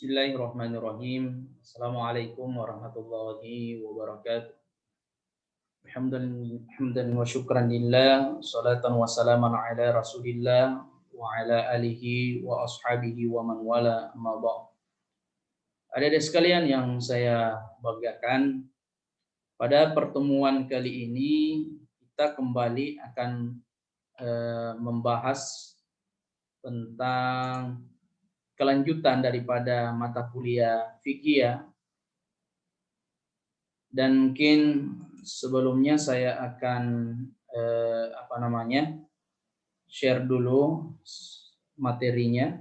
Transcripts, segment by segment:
Bismillahirrahmanirrahim. Assalamualaikum warahmatullahi wabarakatuh. Hamdan wa syukran lillah, salatan wa salaman ala Rasulillah wa ala alihi wa ashabihi wa man wala, amma ba'd. Adik-adik sekalian yang saya banggakan, pada pertemuan kali ini kita kembali akan membahas tentang kelanjutan daripada mata kuliah fikih ya. Dan mungkin sebelumnya saya akan share dulu materinya.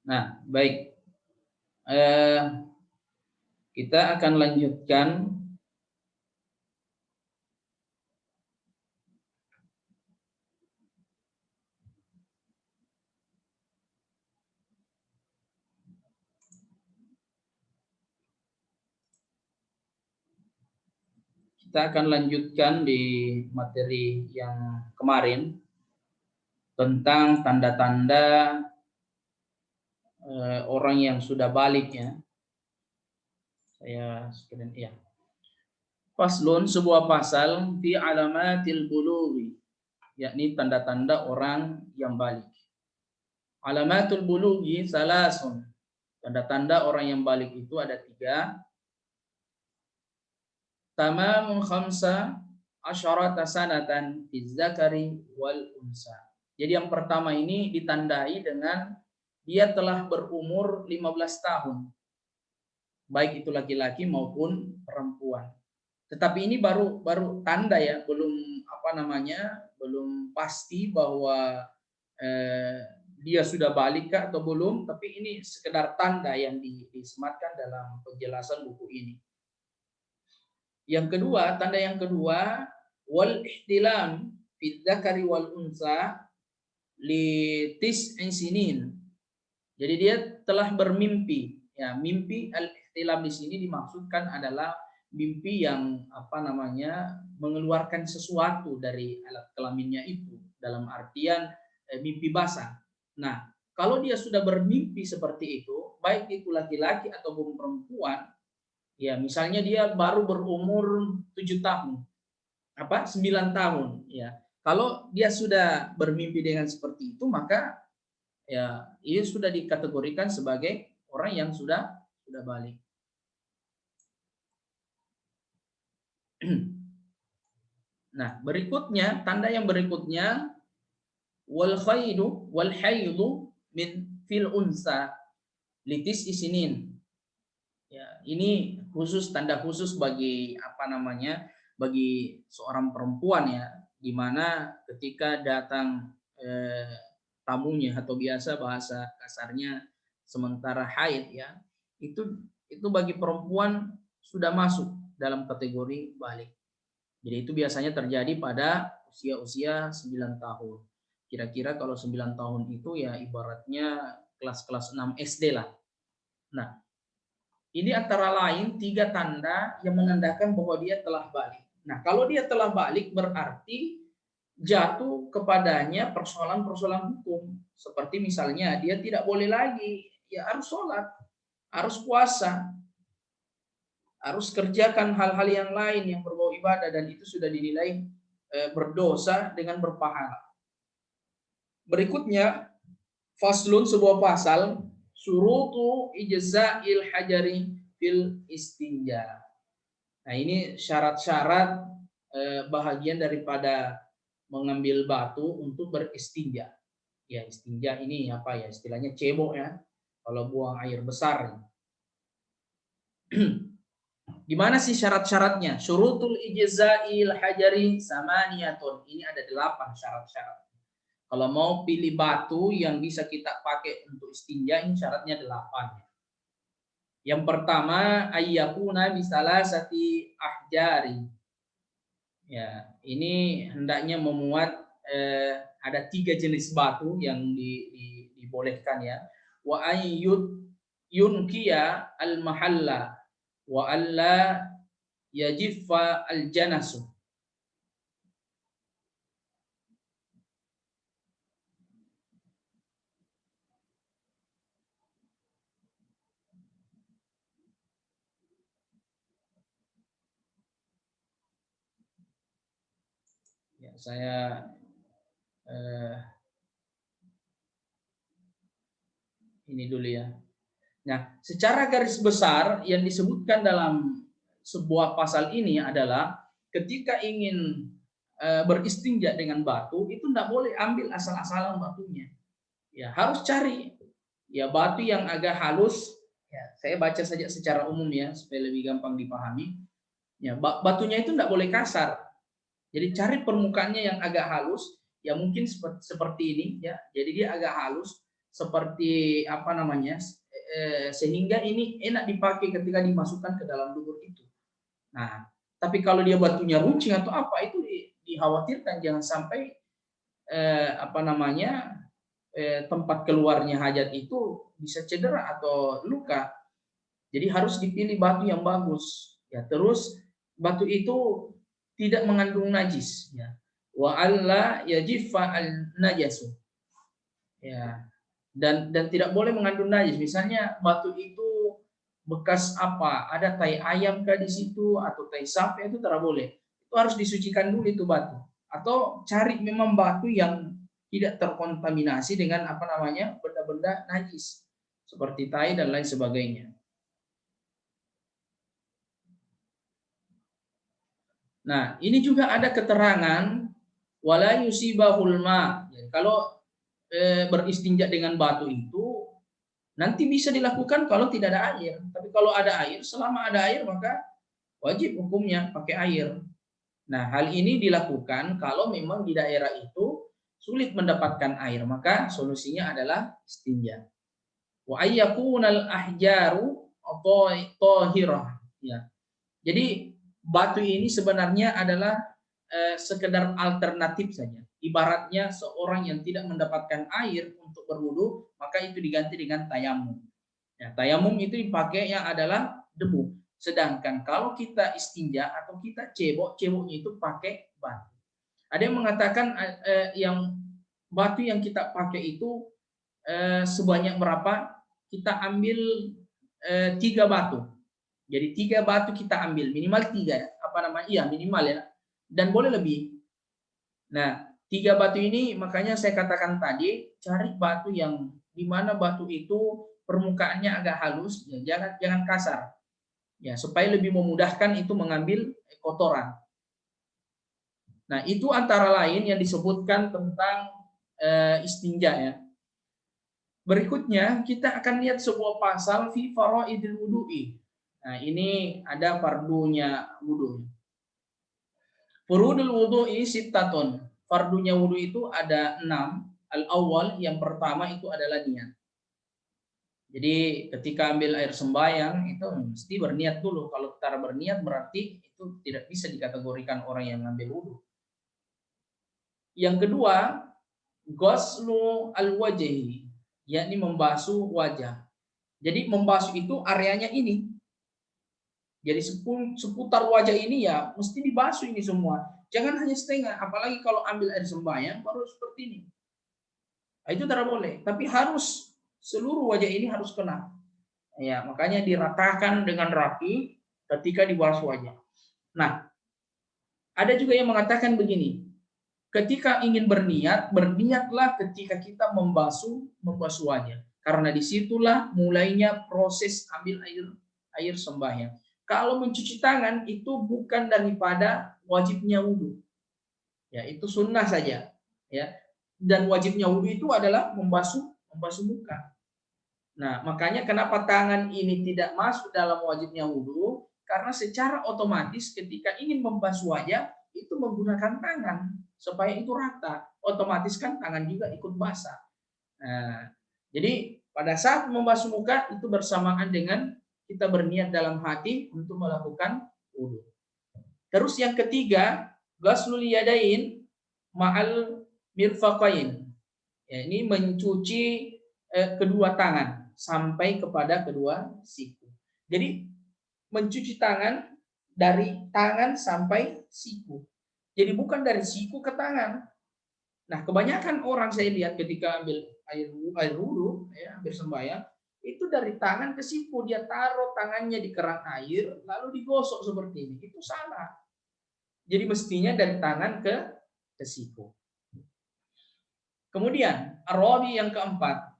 Nah, baik. Kita akan lanjutkan di materi yang kemarin tentang tanda-tanda orang yang sudah balik ya. Saya screen ya. Faslun, sebuah pasal fi alamatil bulughi, yakni tanda-tanda orang yang balik. Alamatul bulughi salasun. Tanda-tanda orang yang balik itu ada 3. Tamamun khamsa asyarata sanatan fi zakari wal unsa. Jadi yang pertama ini ditandai dengan dia telah berumur 15 tahun. Baik itu laki-laki maupun perempuan. Tetapi ini baru tanda ya, belum belum pasti bahwa dia sudah balik atau belum, tapi ini sekedar tanda yang disematkan dalam penjelasan buku ini. Yang kedua, tanda yang kedua, wal ihtilam fi dzakari wal unsa li tis'in sinin. Jadi dia telah bermimpi. Ya, mimpi al-ihtilam di sini dimaksudkan adalah mimpi yang mengeluarkan sesuatu dari alat kelaminnya itu, dalam artian mimpi basah. Nah, kalau dia sudah bermimpi seperti itu, baik itu laki-laki ataupun perempuan, ya misalnya dia baru berumur 7 tahun, 9 tahun, ya. Kalau dia sudah bermimpi dengan seperti itu, maka ya ini sudah dikategorikan sebagai orang yang sudah balik. Nah, berikutnya, tanda yang berikutnya, wal khaidu wal haidu min fil unsa litis isinin. Ya, ini khusus, tanda khusus bagi bagi seorang perempuan ya, di mana ketika datang tamunya, atau biasa bahasa kasarnya sementara haid ya, itu bagi perempuan sudah masuk dalam kategori balik. Jadi itu biasanya terjadi pada usia 9 tahun. Kira-kira kalau 9 tahun itu ya ibaratnya kelas 6 SD lah. Nah, ini antara lain 3 tanda yang menandakan bahwa dia telah balik. Nah, kalau dia telah balik berarti jatuh kepadanya persoalan-persoalan hukum. Seperti misalnya dia tidak boleh lagi, ya harus sholat, harus puasa, harus kerjakan hal-hal yang lain yang berbau ibadah, dan itu sudah dinilai berdosa dengan berpahala. Berikutnya, faslun, sebuah pasal, syurutu ijza'il hajari fil istinja. Nah, ini syarat-syarat bahagian daripada mengambil batu untuk beristinja. Ya, istinja ini istilahnya cebok ya, kalau buang air besar. Gimana sih syarat-syaratnya? Syurutul ijza'il hajari samaniyatun. Ini ada 8 syarat-syarat. Kalau mau pilih batu yang bisa kita pakai untuk istinja, ini syaratnya 8. Yang pertama, ayyakuna bisalasati ahjari. Ya, ini hendaknya memuat ada 3 jenis batu yang dibolehkan ya. Wa ayyud yunkiya al-mahalla. wa alla yajiffa al-janasu. Ya, saya ini dulu ya. Nah, secara garis besar yang disebutkan dalam sebuah pasal ini adalah ketika ingin beristinja dengan batu itu tidak boleh ambil asal-asalan batunya. Ya, harus cari ya batu yang agak halus. Ya, saya baca saja secara umum ya supaya lebih gampang dipahami. Ya, batunya itu tidak boleh kasar. Jadi cari permukaannya yang agak halus, ya mungkin seperti ini ya. Jadi dia agak halus seperti apa namanya? Sehingga ini enak dipakai ketika dimasukkan ke dalam lumpur itu. Nah, tapi kalau dia batunya runcing atau apa itu dikhawatirkan jangan sampai apa namanya tempat keluarnya hajat itu bisa cedera atau luka. Jadi harus dipilih batu yang bagus. Ya, terus batu itu tidak mengandung najis. Ya. Wa alla yajiffa al najasu. Ya, dan tidak boleh mengandung najis. Misalnya batu itu bekas apa? Ada tai ayam kah di situ atau tai sapi itu tidak boleh. Itu harus disucikan dulu itu batu. Atau cari memang batu yang tidak terkontaminasi dengan apa namanya benda-benda najis seperti tai dan lain sebagainya. Nah, ini juga ada keterangan wala yusibahul ma. Kalau beristinja dengan batu itu nanti bisa dilakukan kalau tidak ada air. Tapi kalau ada air, selama ada air maka wajib hukumnya pakai air. Nah, hal ini dilakukan kalau memang di daerah itu sulit mendapatkan air, maka solusinya adalah istinja. Wa ayyakunal ahjaru thahirah. Ya. Jadi batu ini sebenarnya adalah sekedar alternatif saja. Ibaratnya seorang yang tidak mendapatkan air untuk berwudu, maka itu diganti dengan tayamum. Ya, tayamum itu dipakai yang adalah debu. Sedangkan kalau kita istinja atau kita cebok, ceboknya itu pakai batu. Ada yang mengatakan yang batu yang kita pakai itu sebanyak berapa? Kita ambil 3 batu. Jadi 3 batu kita ambil, minimal 3 apa namanya? Iya, minimal ya. Dan boleh lebih. Nah, 3 batu ini makanya saya katakan tadi, cari batu yang di mana batu itu permukaannya agak halus, ya, jangan kasar. Ya, supaya lebih memudahkan itu mengambil kotoran. Nah, itu antara lain yang disebutkan tentang istinja ya. Berikutnya kita akan lihat sebuah pasal fi faraidil wudu'i. Nah, ini ada fardunya wudu. Furudul wudu'i sittatun. Fardunya wudu itu ada 6. Al-awwal yang pertama itu adalah niat. Jadi ketika ambil air sembahyang itu mesti berniat dulu. Kalau cara berniat berarti itu tidak bisa dikategorikan orang yang ngambil wudu. Yang kedua, ghuslu al-wajhi, yakni membasuh wajah. Jadi membasuh itu areanya ini. Jadi seputar wajah ini ya mesti dibasuh ini semua. Jangan hanya setengah, apalagi kalau ambil air sembahyang baru seperti ini. Nah, itu tidak boleh, tapi harus seluruh wajah ini harus kena. Ya, makanya diratakan dengan rapi ketika dibasuh wajah. Nah, ada juga yang mengatakan begini. Ketika ingin berniat, berniatlah ketika kita membasuh wajah. Karena disitulah mulainya proses ambil air sembahyang. Kalau mencuci tangan itu bukan daripada wajibnya wudhu. Ya, itu sunnah saja. Ya. Dan wajibnya wudhu itu adalah membasuh muka. Nah, makanya kenapa tangan ini tidak masuk dalam wajibnya wudhu? Karena secara otomatis ketika ingin membasuh wajah, itu menggunakan tangan supaya itu rata. Otomatis kan tangan juga ikut basah. Nah, jadi pada saat membasuh muka itu bersamaan dengan kita berniat dalam hati untuk melakukan wudu. Terus yang ketiga, ghuslul yadain ma'al mirfaqain. Ya, ini mencuci kedua tangan sampai kepada kedua siku. Jadi mencuci tangan dari tangan sampai siku. Jadi bukan dari siku ke tangan. Nah, kebanyakan orang saya lihat ketika ambil air wudhu, ya, ambil sembahyang, itu dari tangan ke siku, dia taruh tangannya di keran air, lalu digosok seperti ini. Itu salah. Jadi mestinya dari tangan ke siku. Kemudian, arabi yang keempat,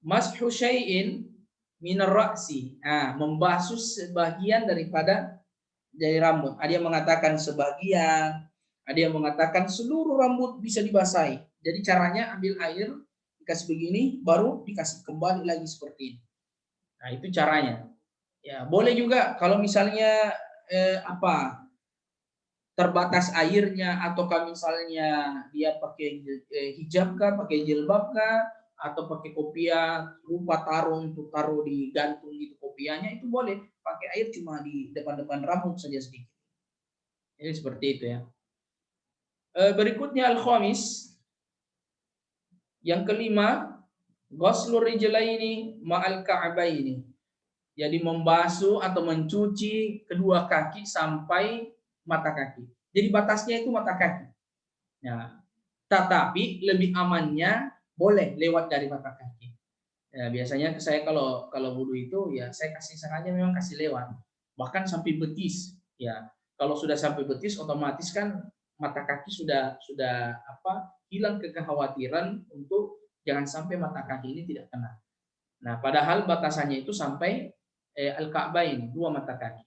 mashu syai'in minar ra'si. Nah, membasuh sebagian daripada dari rambut. Ada yang mengatakan sebagian, ada yang mengatakan seluruh rambut bisa dibasahi. Jadi caranya ambil air, dikasih begini, baru dikasih kembali lagi seperti ini. Nah, itu caranya. Ya, boleh juga kalau misalnya terbatas airnya, ataukah misalnya dia pakai hijab kah, pakai jilbab kah, atau pakai kopiah lupa taruh di gantung gitu kopiahnya, itu boleh pakai air cuma di depan-depan rambut saja sedikit. Ini seperti itu ya. Berikutnya al-khamis, yang kelima, ghuslur rijlaini ma'al ka'baini. Jadi membasuh atau mencuci kedua kaki sampai mata kaki. Jadi batasnya itu mata kaki. Nah, tetapi lebih amannya boleh lewat dari mata kaki. Ya, biasanya saya kalau wudhu itu ya saya kasih sengaja memang kasih lewat. Bahkan sampai betis. Ya, kalau sudah sampai betis otomatis kan mata kaki sudah hilang kekhawatiran untuk jangan sampai mata kaki ini tidak kena. Nah, padahal batasannya itu sampai al-ka'bain, dua mata kaki.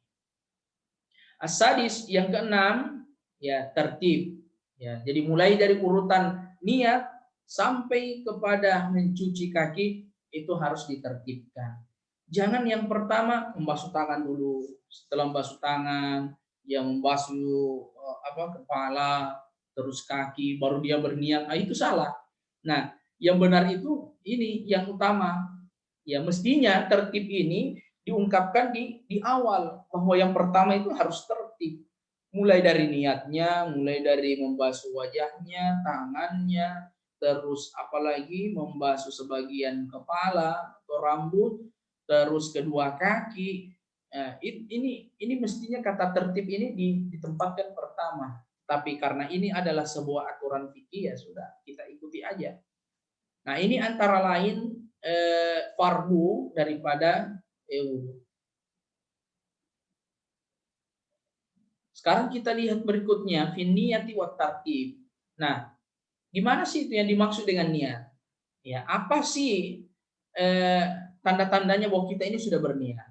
As-sadis yang keenam, ya tertib. Ya, jadi mulai dari urutan niat sampai kepada mencuci kaki itu harus ditertibkan. Jangan yang pertama membasuh tangan dulu, setelah membasuh tangan, yang membasuh kepala, terus kaki, baru dia berniat. Itu salah. Nah, yang benar itu ini yang utama. Ya, mestinya tertib ini diungkapkan di awal, bahwa yang pertama itu harus tertib. Mulai dari niatnya, mulai dari membasuh wajahnya, tangannya, terus apalagi membasuh sebagian kepala atau rambut, terus kedua kaki. Nah, ini mestinya kata tertib ini ditempatkan pertama. Tapi karena ini adalah sebuah aturan fikih, ya sudah, kita ikuti aja. Nah, ini antara lain fardu daripada wudhu. Sekarang kita lihat berikutnya, finniyati wa tartib. Nah, gimana sih itu yang dimaksud dengan niat? Ya, apa sih tanda-tandanya bahwa kita ini sudah berniat?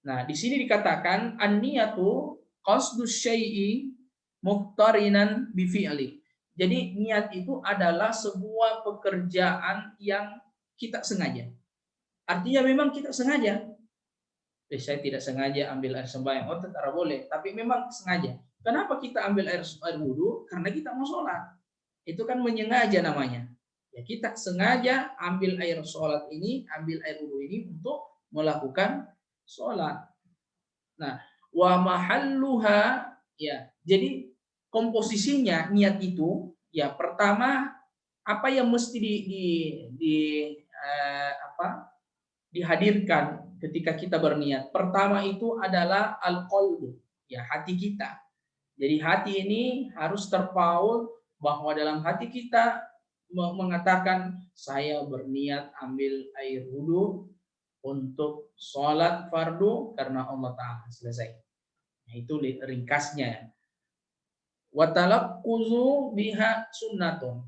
Nah, di sini dikatakan an-niyatu qasdus syai'i muqtarinan bi fi'li. Jadi niat itu adalah sebuah pekerjaan yang kita sengaja. Artinya memang kita sengaja. Saya tidak sengaja ambil air sembahyang, tetap boleh, tapi memang sengaja. Kenapa kita ambil air wudhu? Karena kita mau sholat. Itu kan menyengaja namanya. Ya, kita sengaja ambil air sholat ini, ambil air wudhu ini untuk melakukan sholat. Nah, wa mahalluha, ya. Jadi komposisinya niat itu, ya pertama apa yang mesti dihadirkan ketika kita berniat. Pertama itu adalah al-qalbu, ya hati kita. Jadi hati ini harus terpaut bahwa dalam hati kita mengatakan saya berniat ambil air wudhu untuk sholat fardu karena Allah Ta'ala. Selesai. Nah, itu ringkasnya. Wa talaqquzu biha sunnatun.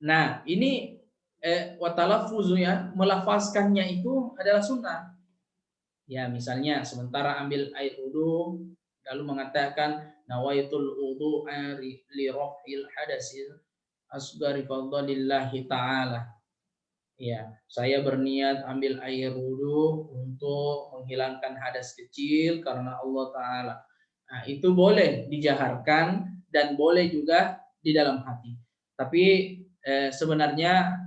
Nah, ini watalaffuzu, ya, melafazkannya itu adalah sunnah. Ya, misalnya sementara ambil air wudhu lalu mengatakan nawaitul wudu'a li raf'il hadasil asghari lillahi ta'ala. Ya, saya berniat ambil air wudhu untuk menghilangkan hadas kecil karena Allah Ta'ala. Nah, itu boleh dijaharkan dan boleh juga di dalam hati. Tapi sebenarnya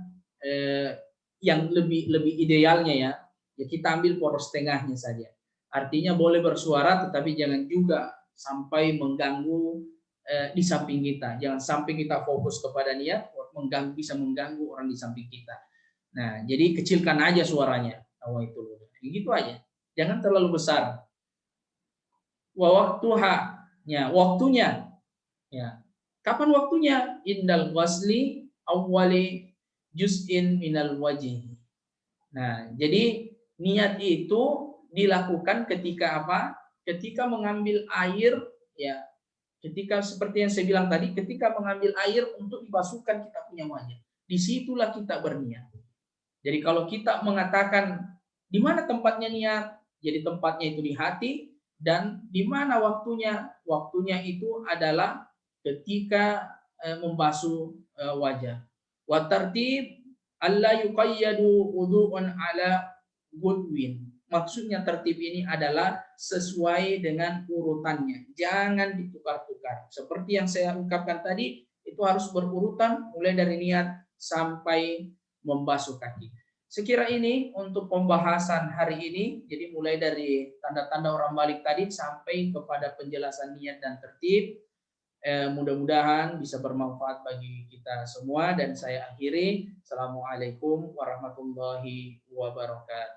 yang lebih idealnya ya kita ambil poros tengahnya saja. Artinya boleh bersuara tetapi jangan juga sampai mengganggu di samping kita. Jangan sampai kita fokus kepada niat bisa mengganggu orang di samping kita. Nah, jadi kecilkan aja suaranya. Itu gitu aja. Jangan terlalu besar. Wa waktunya. Ya. Kapan waktunya? Indal wasli awwali juz'in minal wajhi. Nah, jadi niat itu dilakukan ketika apa? Ketika mengambil air, ya. Ketika seperti yang saya bilang tadi, ketika mengambil air untuk dibasuhkan kita punya wajah. Disitulah kita berniat. Jadi kalau kita mengatakan di mana tempatnya niat, jadi tempatnya itu di hati, dan di mana waktunya? Waktunya itu adalah ketika membasuh wajah. Wa tartib alla yuqayyadu wudu'un ala gudwin. Maksudnya tertib ini adalah sesuai dengan urutannya. Jangan ditukar-tukar. Seperti yang saya ungkapkan tadi, itu harus berurutan mulai dari niat sampai membasuh kaki. Sekira ini untuk pembahasan hari ini. Jadi mulai dari tanda-tanda orang balik tadi sampai kepada penjelasan niat dan tertib. Mudah-mudahan bisa bermanfaat bagi kita semua dan saya akhiri. Assalamualaikum warahmatullahi wabarakatuh.